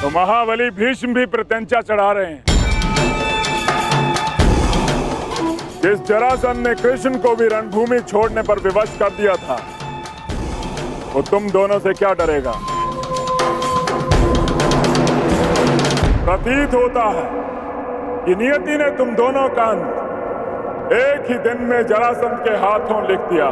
तो महाबली भीष्म भी प्रत्यंचा चढ़ा रहे हैं। जिस जरासंध ने कृष्ण को भी रणभूमि छोड़ने पर विवश कर दिया था, वो तुम दोनों से क्या डरेगा? प्रतीत होता है कि नियति ने तुम दोनों का अंत एक ही दिन में जरासंध के हाथों लिख दिया।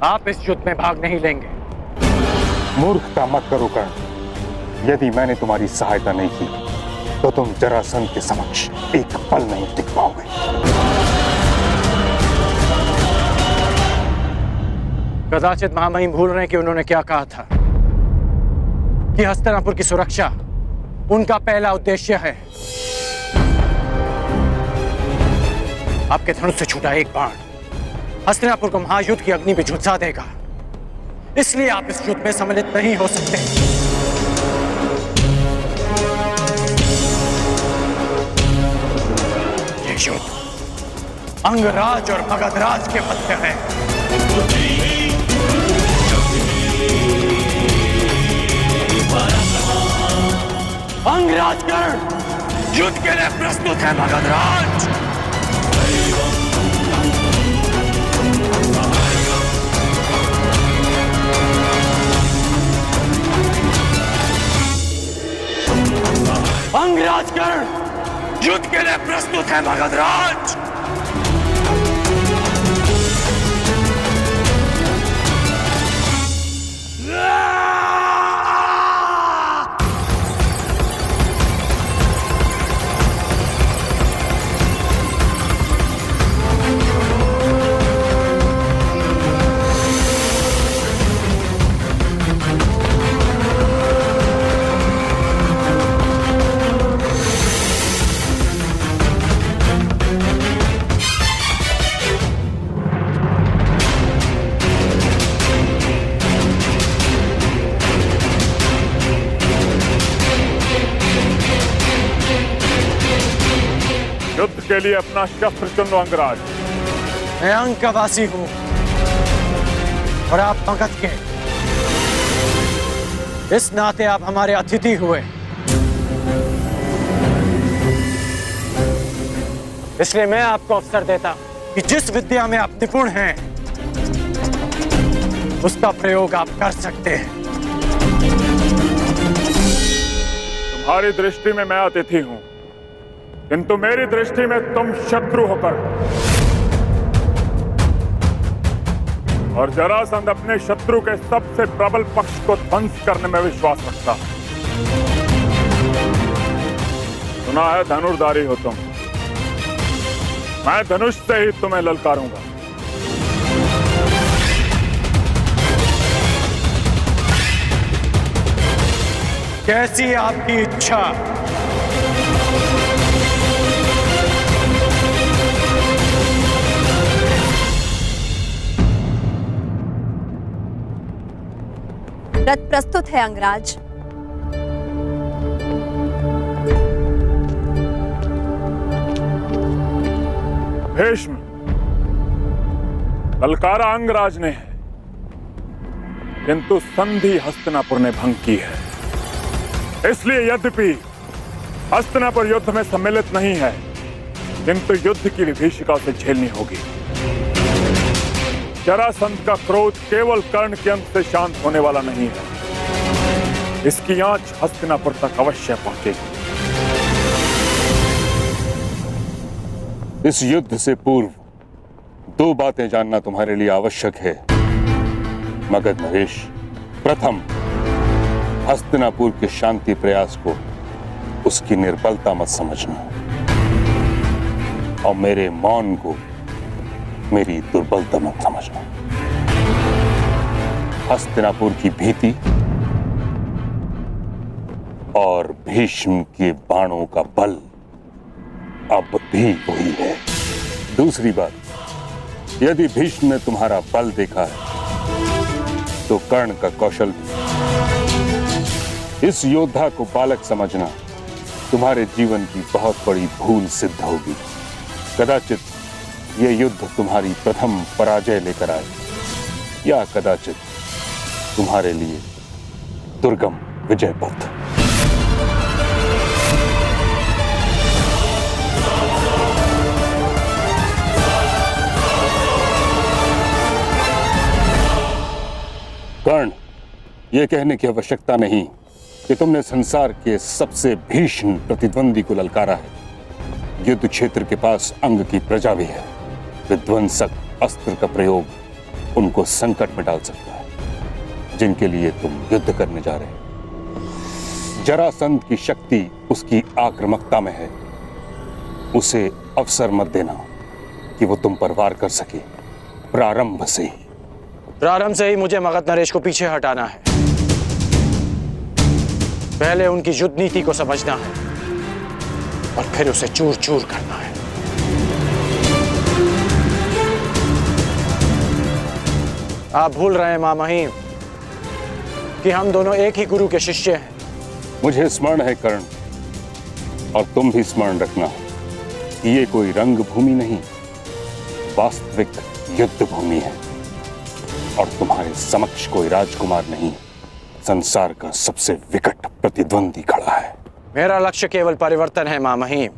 आप इस युद्ध में भाग नहीं लेंगे। मूर्खता मत करो कर्ण। यदि मैंने तुम्हारी सहायता नहीं की तो तुम जरासंध के समक्ष एक पल नहीं टिक पाओगे। कदाचित महामहिम भूल रहे हैं कि उन्होंने क्या कहा था कि हस्तिनापुर की सुरक्षा उनका पहला उद्देश्य है। आपके धनुष से छूटा एक बाण हस्तिनापुर को महायुद्ध की अग्नि में झुलसा देगा। इसलिए आप इस युद्ध में सम्मिलित नहीं हो सकते। ये युद्ध अंगराज और मगधराज के मध्य है। अंगराज कर्ण युद्ध के लिए प्रस्तुत है। मगधराज अंगराज कर्ण युद्ध के लिए प्रस्तुत है। मगधराज युद्ध के लिए अपना शस्त्र चुन लो अंगराज। मैं अंक का वासी हूं और आप मगध के। इस नाते आप हमारे अतिथि हुए। इसलिए मैं आपको अवसर देता कि जिस विद्या में आप निपुण हैं उसका प्रयोग आप कर सकते हैं। तुम्हारी दृष्टि में मैं अतिथि हूं, किंतु मेरी दृष्टि में तुम शत्रु होकर, और जरासंध अपने शत्रु के सबसे प्रबल पक्ष को ध्वंस करने में विश्वास रखता है। सुना है धनुर्धारी हो तुम। मैं धनुष से ही तुम्हें ललकारूंगा। कैसी आपकी इच्छा। रथ प्रस्तुत है अंगराज। भीष्म, ललकारा अंगराज ने है, किंतु संधि हस्तिनापुर ने भंग की है। इसलिए यद्यपि हस्तिनापुर युद्ध में सम्मिलित नहीं है, किंतु युद्ध की विभीषिका उसे झेलनी होगी। जरासंध का क्रोध केवल कर्ण के अंत से शांत होने वाला नहीं है। इसकी आंच हस्तिनापुर तक अवश्य पहुंचेगी। इस युद्ध से पूर्व दो बातें जानना तुम्हारे लिए आवश्यक है मगध नरेश। प्रथम, हस्तिनापुर के शांति प्रयास को उसकी निर्बलता मत समझना, और मेरे मौन को मेरी दुर्बलता मत समझना। हस्तिनापुर की भीति और भीष्म के बाणों का बल अब भी वही है। दूसरी बात, यदि भीष्म ने तुम्हारा बल देखा है तो कर्ण का कौशल भी। इस योद्धा को बालक समझना तुम्हारे जीवन की बहुत बड़ी भूल सिद्ध होगी। कदाचित ये युद्ध तुम्हारी प्रथम पराजय लेकर आए, या कदाचित तुम्हारे लिए दुर्गम विजय पथ। कर्ण, यह कहने की आवश्यकता नहीं कि तुमने संसार के सबसे भीषण प्रतिद्वंदी को ललकारा है। युद्ध क्षेत्र के पास अंग की प्रजा भी है। विध्वंसक अस्त्र का प्रयोग उनको संकट में डाल सकता है जिनके लिए तुम युद्ध करने जा रहे हो। जरासंध की शक्ति उसकी आक्रामकता में है। उसे अवसर मत देना कि वो तुम पर वार कर सके। प्रारंभ से ही मुझे मगध नरेश को पीछे हटाना है। पहले उनकी युद्ध नीति को समझना है और फिर उसे चूर चूर करना है। आप भूल रहे हैं महामहिम कि हम दोनों एक ही गुरु के शिष्य हैं। मुझे स्मरण है कर्ण, और तुम भी स्मरण रखना कि ये कोई रंग भूमि नहीं, वास्तविक युद्ध भूमि है। और तुम्हारे समक्ष कोई राजकुमार नहीं, संसार का सबसे विकट प्रतिद्वंदी खड़ा है। मेरा लक्ष्य केवल परिवर्तन है महामहिम।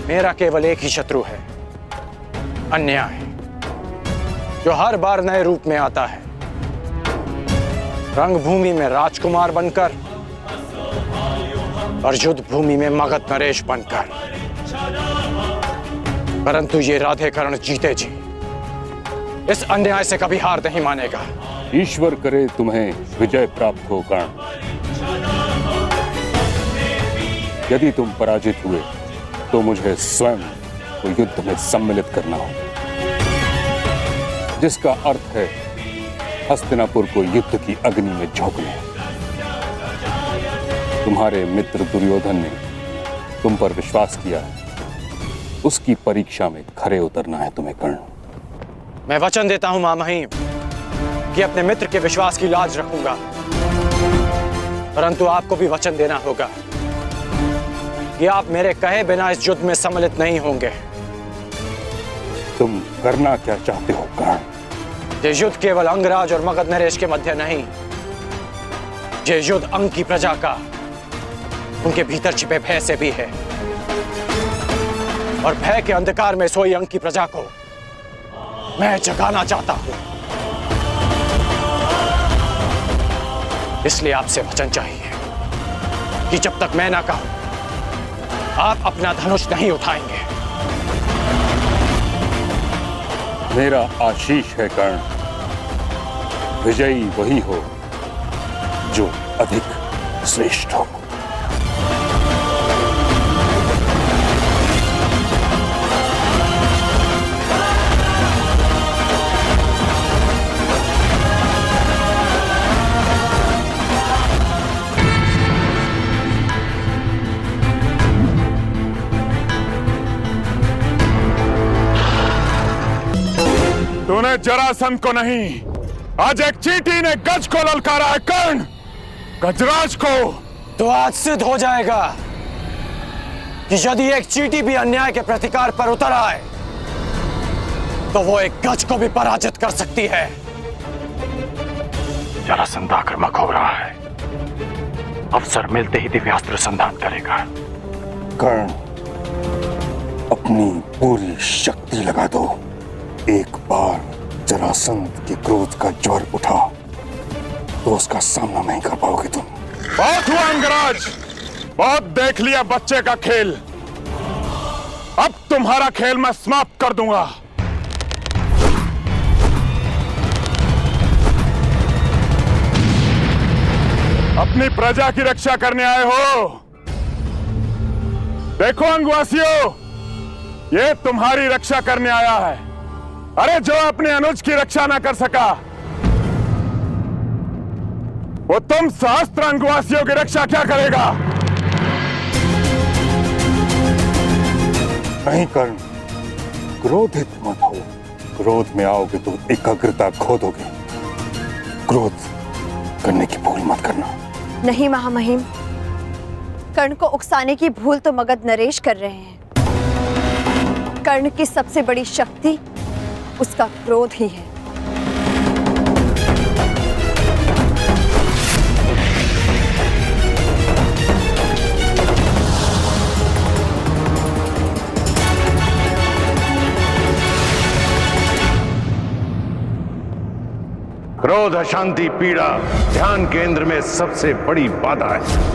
मेरा केवल एक ही शत्रु है, अन्याय, जो हर बार नए रूप में आता है। रंगभूमि में राजकुमार बनकर और युद्ध भूमि में मगध नरेश बनकर। परंतु ये राधेकर्ण जीते जी इस अन्याय से कभी हार नहीं मानेगा। ईश्वर करे तुम्हें विजय प्राप्त हो कर्ण। यदि तुम पराजित हुए तो मुझे स्वयं को युद्ध में सम्मिलित करना होगा, जिसका अर्थ है हस्तिनापुर को युद्ध की अग्नि में झोंकने। तुम्हारे मित्र दुर्योधन ने तुम पर विश्वास किया है, उसकी परीक्षा में खरे उतरना है तुम्हें कर्ण। मैं वचन देता हूं महामहिम कि अपने मित्र के विश्वास की लाज रखूंगा, परंतु आपको भी वचन देना होगा कि आप मेरे कहे बिना इस युद्ध में सम्मिलित नहीं होंगे। तुम करना क्या चाहते हो कर्ण? ये युद्ध केवल अंगराज और मगध नरेश के मध्य नहीं, ये युद्ध अंग की प्रजा का, उनके भीतर छिपे भय से भी है। और भय के अंधकार में सोई अंग की प्रजा को मैं जगाना चाहता हूं। इसलिए आपसे वचन चाहिए कि जब तक मैं ना कहूं, आप अपना धनुष नहीं उठाएंगे। मेरा आशीष है कर्ण, विजयी वही हो जो अधिक श्रेष्ठ हो। तूने जरासंध को नहीं, आज एक चींटी ने गज को ललकारा है कर्ण, गजराज को। तो आज सिद्ध हो जाएगा कि यदि एक चींटी भी अन्याय के प्रतिकार पर उतर आए तो वो एक गज को भी पराजित कर सकती है। जरासंध आक्रामक हो रहा है, अवसर मिलते ही दिव्यास्त्र संधान करेगा। कर्ण, अपनी पूरी शक्ति लगा दो। एक बार जरासंध के क्रोध का ज्वर उठा तो उसका सामना नहीं कर पाओगे तुम। बहुत हुआ अंगराज, बहुत देख लिया बच्चे का खेल। अब तुम्हारा खेल मैं समाप्त कर दूंगा। अपनी प्रजा की रक्षा करने आए हो। देखो अंगवासियों, ये तुम्हारी रक्षा करने आया है। अरे जो अपने अनुज की रक्षा ना कर सका, वो तुम सहस्त्र अंगवासियों की रक्षा क्या करेगा? नहीं कर्ण, क्रोधित मत हो। क्रोध में आओगे तो एकाग्रता खो दोगे। क्रोध करने की भूल मत करना। नहीं महामहिम, क्रोध नहीं करना चाहते। मैं अपने मित्र के विश्वास की लाज रखूंगा और भय के अंधकार में सोई अंग की प्रजा को मैं जगाना चाहता हूं। इसलिए यदि एक चींटी भी अन्याय के प्रतिकार पर उतर आए तो वो एक गज को भी पराजित कर सकती है। कर्ण को उकसाने की भूल तो मगध नरेश कर रहे हैं। कर्ण की सबसे बड़ी शक्ति उसका क्रोध ही है। क्रोध, अशांति, पीड़ा ध्यान केंद्र में सबसे बड़ी बाधा है।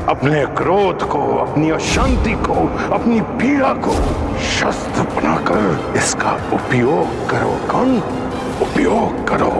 अपने क्रोध को, अपनी अशांति को, अपनी पीड़ा को शस्त्र बनाकर इसका उपयोग करो। कर्ण, उपयोग करो।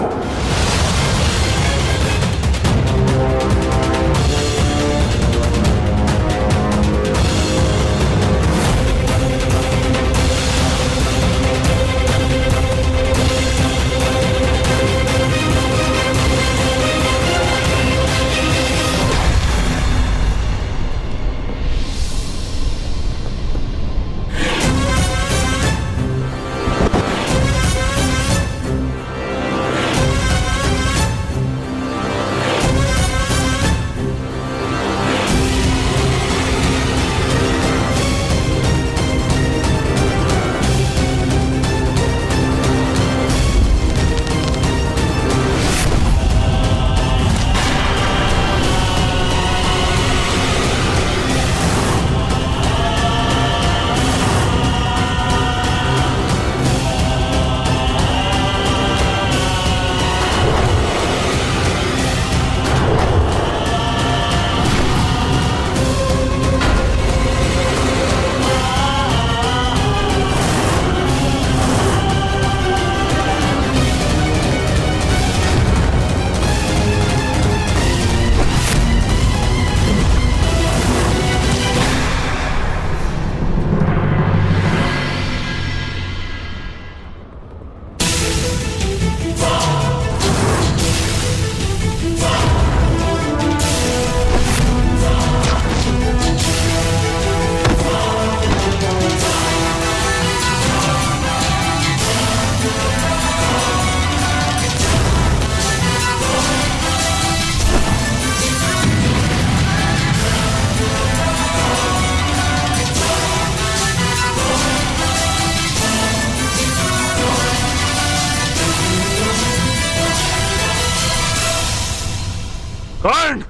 कर्ण,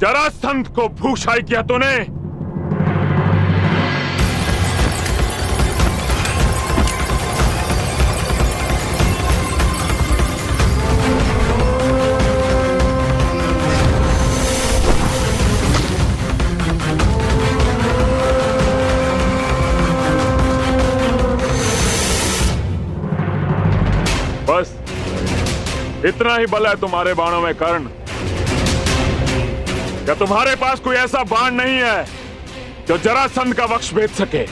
जरासंध को भूषाई किया तूने। बस इतना ही बल है तुम्हारे बाणों में कर्ण। क्या तुम्हारे पास कोई ऐसा बाण नहीं है जो जरासंध का वक्ष भेद सके?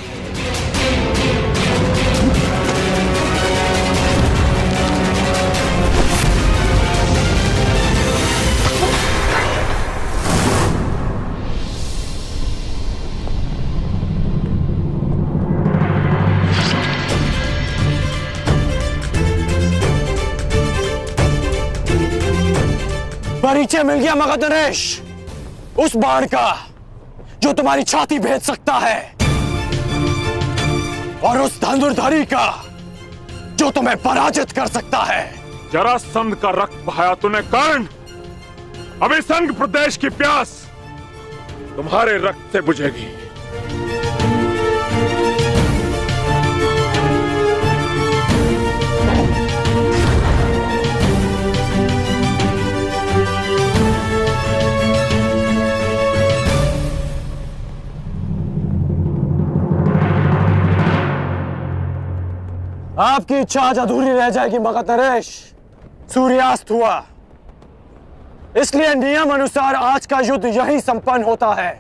परिचय मिल गया मगध नरेश, उस बाण का जो तुम्हारी छाती भेद सकता है, और उस धनुर्धारी का जो तुम्हें पराजित कर सकता है। जरासंध का रक्त बहाया तूने कर्ण। अभी संग प्रदेश की प्यास तुम्हारे रक्त से बुझेगी। आपकी इच्छा आज अधूरी रह जाएगी मगध नरेश। सूर्यास्त हुआ, इसलिए नियम अनुसार आज का युद्ध यहीं संपन्न होता है।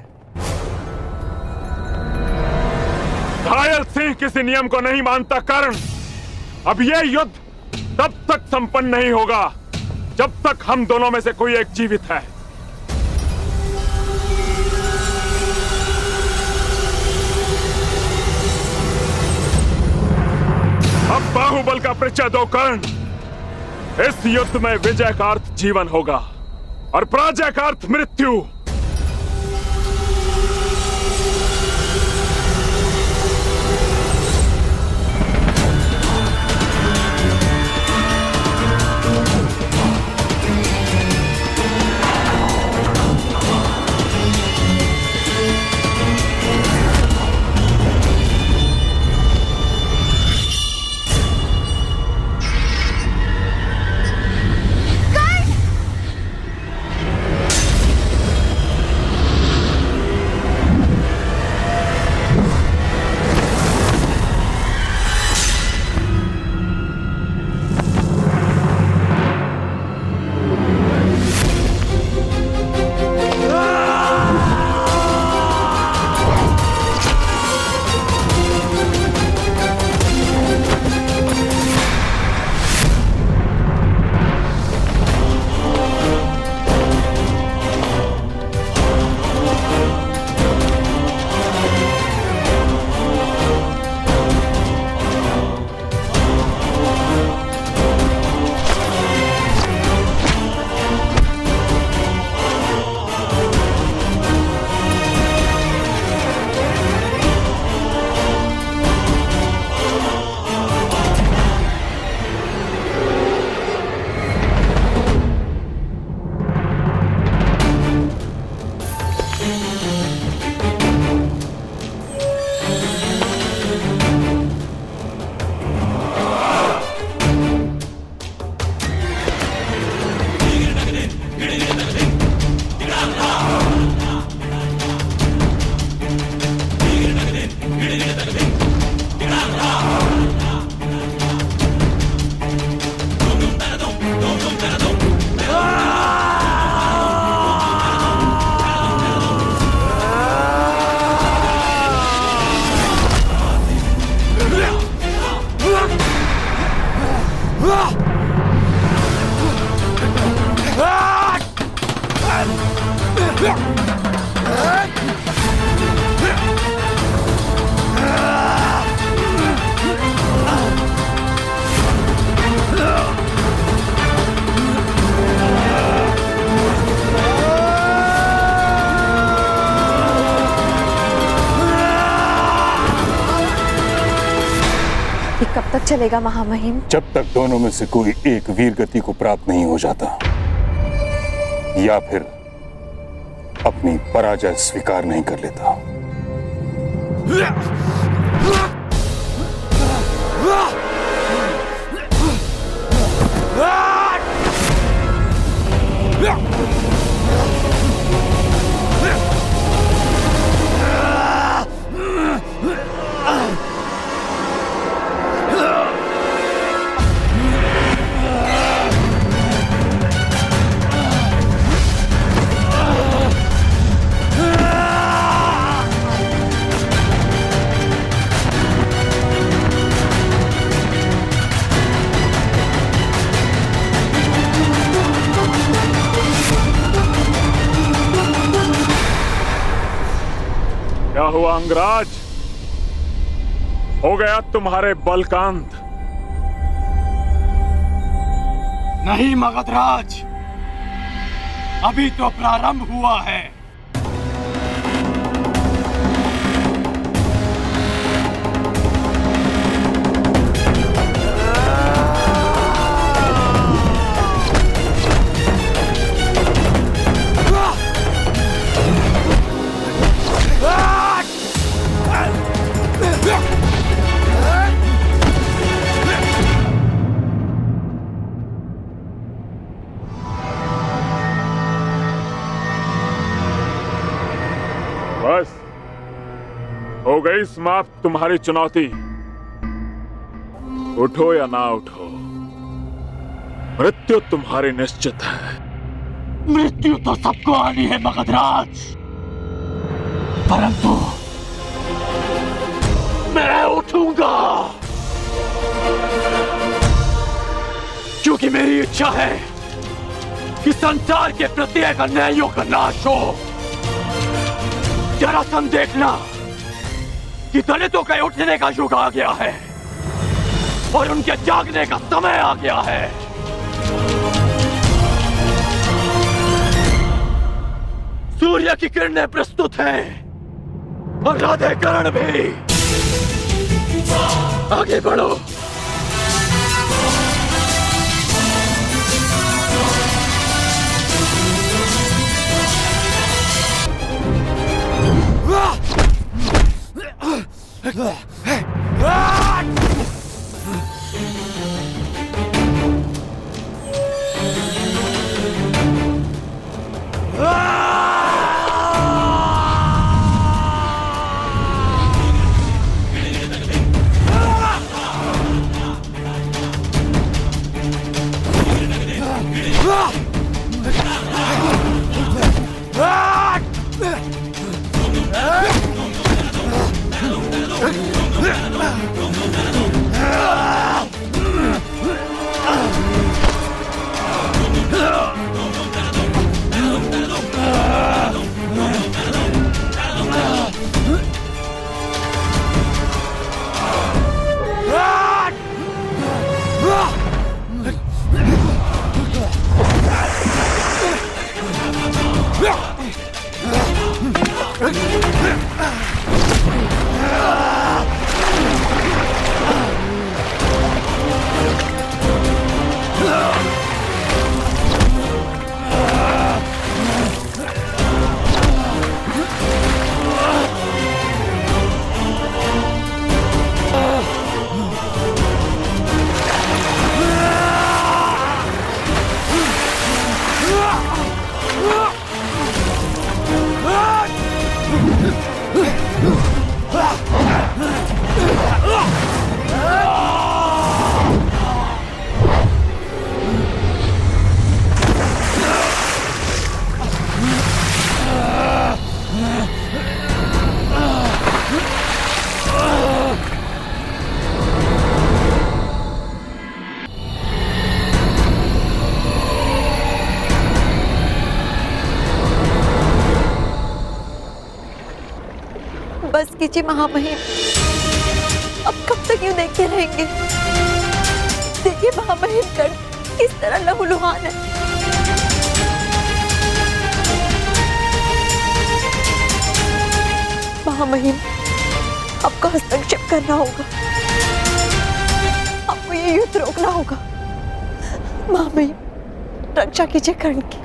घायल सिंह किसी नियम को नहीं मानता कर्ण। अब यह युद्ध तब तक संपन्न नहीं होगा जब तक हम दोनों में से कोई एक जीवित है। अब बाहुबल का परिचय दो कर्ण। इस युद्ध में विजय का अर्थ जीवन होगा और पराजय का अर्थ मृत्यु। कब तक चलेगा महामहिम? जब तक दोनों में से कोई एक वीर गति को प्राप्त नहीं हो जाता या फिर अपनी पराजय स्वीकार नहीं कर लेता। क्या हुआ अंगराज? हो गया तुम्हारे बल का अंत? नहीं मगधराज, अभी तो प्रारंभ हुआ है। बस हो गई समाप्त तुम्हारी चुनौती। उठो या ना उठो, मृत्यु तुम्हारी निश्चित है। मृत्यु तो सबको आनी है मगधराज, परंतु मैं उठूंगा क्योंकि मेरी इच्छा है कि संसार के प्रत्येक अन्यायों का नाश हो। जरासंध देखना कि दलितों के उठने का युग आ गया है और उनके जागने का समय आ गया है। सूर्य की किरणें प्रस्तुत हैं और राधे कर्ण भी। आगे बढ़ो। बस कीजिए महामहिम, अब कब तक यूं देखते रहेंगे? देखिए महामहिम कर्ण किस तरह लहूलुहान है। महामहिम, आपको हस्तक्षेप करना होगा। ये युद्ध रोकना होगा। महामहिम, रक्षा कीजिए कर्ण की।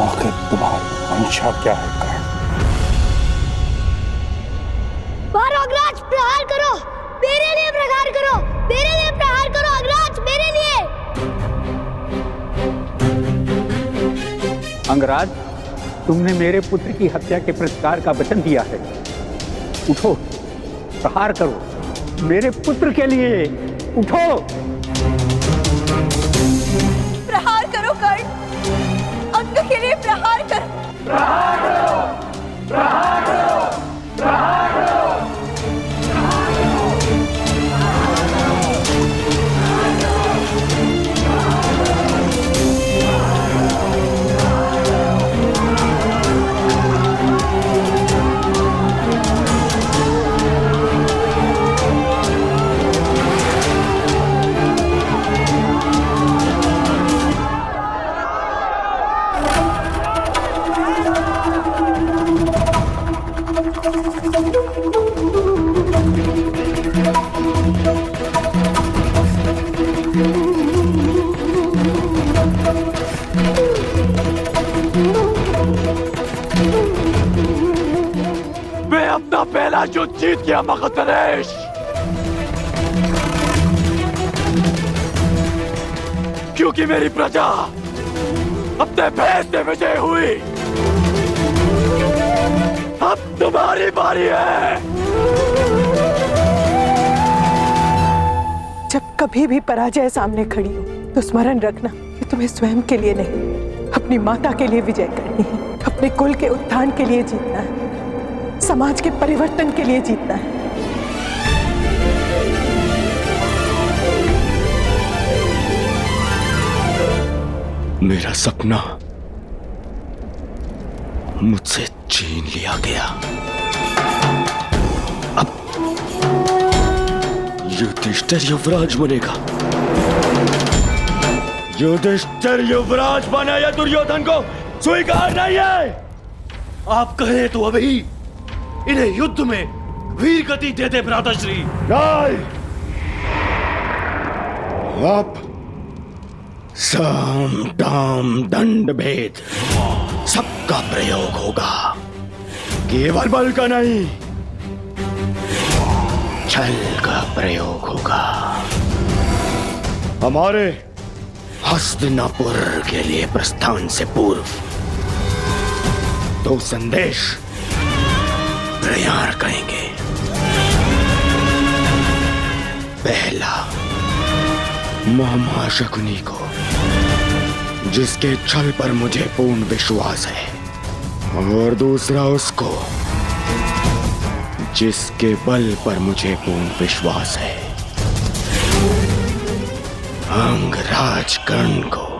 आखिर तुम्हारी मंशा क्या है कर्ण? मारो अग्रराज, प्रहार करो, मेरे लिए प्रहार करो, मेरे लिए प्रहार करो अग्रराज, मेरे लिए। अंगराज, तुमने मेरे पुत्र की हत्या के प्रतिकार का वचन दिया है। उठो, प्रहार करो मेरे पुत्र के लिए, उठो। प्रहार करो कर्ण, अंग के लिए प्रहार करो। प्रहार करो, प्रहार करो, प्रहार करो। मैं अपना पहला युद्ध जीत गया मगध नरेश। क्योंकि मेरी प्रजा अपने भेष से विजय हुई। अब तुम्हारी बारी है। जब कभी भी पराजय सामने खड़ी हो तो स्मरण रखना कि तुम्हें स्वयं के लिए नहीं, अपनी माता के लिए विजय करनी है। अपने कुल के उत्थान के लिए जीतना है, समाज के परिवर्तन के लिए जीतना है। मेरा सपना मुझसे छीन लिया गया। अब युधिष्ठिर युवराज बनेगा। युधिष्ठिर युवराज बना या दुर्योधन को स्वीकार नहीं है। आप कहें तो अभी इन्हें युद्ध में वीर गति देते भ्राताश्री। नहीं, अब साम दाम दंड भेद सबका प्रयोग होगा। केवल बल का नहीं, छल का प्रयोग होगा। हमारे हस्तिनापुर के लिए प्रस्थान से पूर्व दो संदेश तैयार करेंगे। पहला, मामा शकुनी को, जिसके छल पर मुझे पूर्ण विश्वास है, और दूसरा उसको जिसके बल पर मुझे पूर्ण विश्वास है, अंगराज कर्ण को।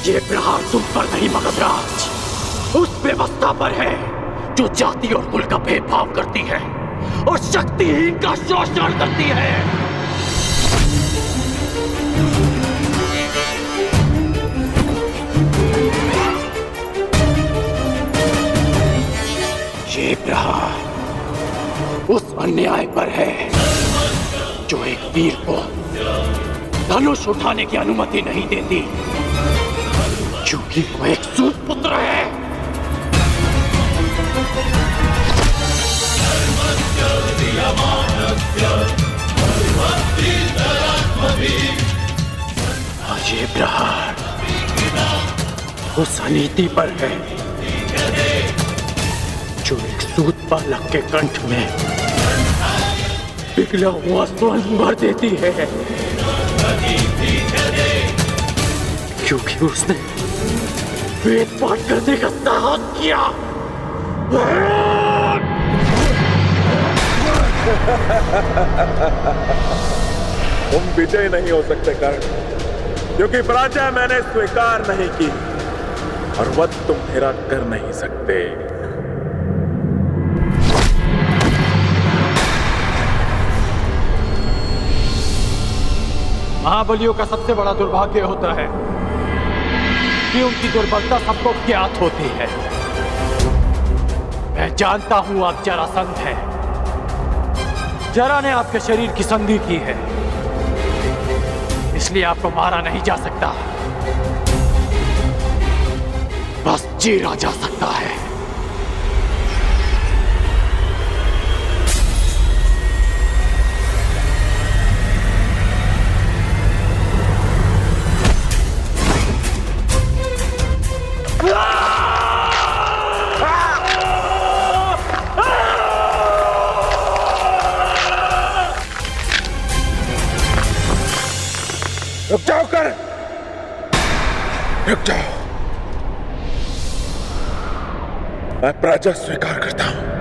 ये प्रहार तुम पर नहीं मगधराज, उस व्यवस्था पर है जो जाति और कुल का भेदभाव करती है और शक्तिहीन का शोषण करती है। ये प्रहार उस अन्याय पर है जो एक वीर को धनुष उठाने की अनुमति नहीं देती, क्योंकि वो एक सूत पुत्र है। और ये प्रहार उस अनीति पर है जो एक सूत बालक के कंठ में पिघला हुआ स्वर्ण भर देती है, क्योंकि उसने वेद पाठ करने का साहस किया। तुम विजय नहीं हो सकते कर्ण, क्योंकि पराजय मैंने स्वीकार नहीं की और वध तुम मेरा कर नहीं सकते। महाबलियों का सबसे बड़ा दुर्भाग्य होता है कि उनकी दुर्बलता सबको ज्ञात होती है। मैं जानता हूं आप जरासंध हैं। जरा ने आपके शरीर की संधि की है, इसलिए आपको मारा नहीं जा सकता, बस चीरा जा सकता है। रुक जाओ कर्ण, रुक जाओ। मैं पराजय स्वीकार करता हूं।